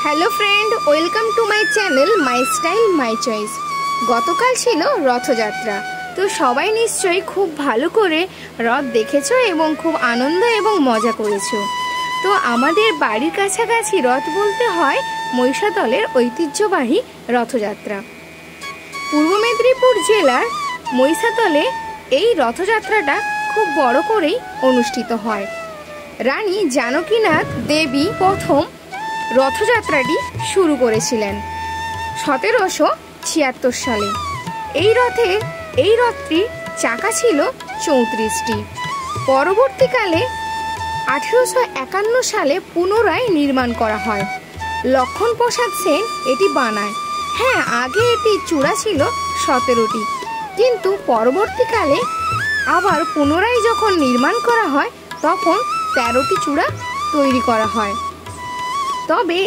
Hello friend, welcome to my channel my style my choice. গতকাল ছিল রথযাত্রা, তো সবাই নিশ্চয়ই খুব ভালো করে রথ দেখেছো এবং খুব আনন্দ এবং মজা করেছো। তো আমাদের বাড়ির কাছাকাছি রথ বলতে হয় মহিষাদলের ঐতিহ্যবাহী রথযাত্রা। পূর্ব মেদিনীপুর জেলার মহিষাদলে এই রথযাত্রাটা খুব বড় করেই অনুষ্ঠিত হয়। রানী জানকীনাথ দেবী প্রথম রথযাত্রাটি শুরু করেছিলেন 1776 সালে। এই রথটির চাকা ছিল 34টি। পরবর্তীকালে 1851 সালে পুনরায় নির্মাণ করা হয়। লক্ষণ প্রসাদ সেন এটি বানায়। হ্যাঁ, আগে এটি চূড়া ছিল 17টি, কিন্তু পরবর্তীকালে আবার পুনরায় যখন নির্মাণ করা হয় তখন 13টি চূড়া তৈরি করা হয়। তবে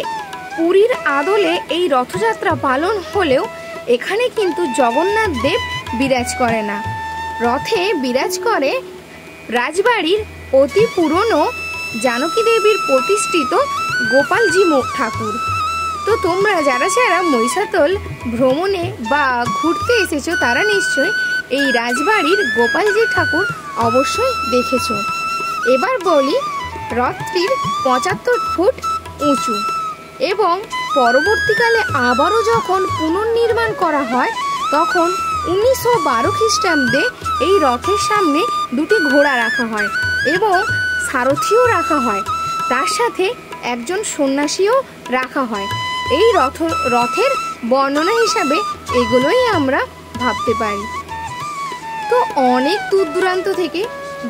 পুরীর আদলে এই রথযাত্রা পালন হলেও এখানে কিন্তু জগন্নাথ দেব বিরাজ করে না। রথে বিরাজ করে রাজবাড়ির অতি পুরনো জানকী দেবীর প্রতিষ্ঠিত গোপালজি ঠাকুর। তো তোমরা যারা মহিষাদল ভ্রমণে বা ঘুরতে এসেছো তারা নিশ্চয়ই এই রাজবাড়ির গোপালজি ঠাকুর অবশ্যই দেখেছো। এবার বলি, রথটির 75 ফুট উঁচু এবং পরবর্তীকালে আবারও যখন পুনর্নির্মাণ করা হয় তখন 1912 খ্রিস্টাব্দে এই রথের সামনে দুটি ঘোড়া রাখা হয় এবং সারথিও রাখা হয়, তার সাথে একজন সন্ন্যাসীও রাখা হয়। এই রথের বর্ণনা হিসাবে এগুলোই আমরা ভাবতে পারি। তো অনেক দূর দূরান্ত থেকে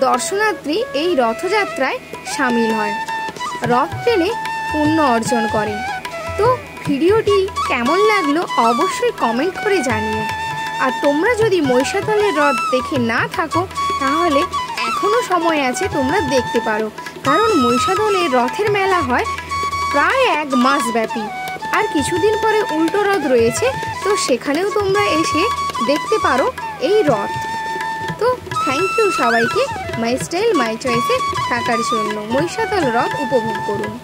দর্শনার্থী এই রথযাত্রায় সামিল হয়, রথ টেনে পুণ্য অর্জন করে। তো ভিডিওটি কেমন লাগলো অবশ্যই কমেন্ট করে জানিও। আর তোমরা যদি মহিষাদলের রথ দেখে না থাকো তাহলে এখনও সময় আছে, তোমরা দেখতে পারো, কারণ মহিষাদলের রথের মেলা হয় প্রায় 1 মাস ব্যাপী। আর কিছুদিন পরে উল্টো রথ রয়েছে, তো সেখানেও তোমরা এসে দেখতে পারো এই রথ। তো থ্যাংক ইউ সবাইকে মাই স্টাইল মাই চয়েসে থাকার জন্য। মহিষাদল রথ উপভোগ করুন।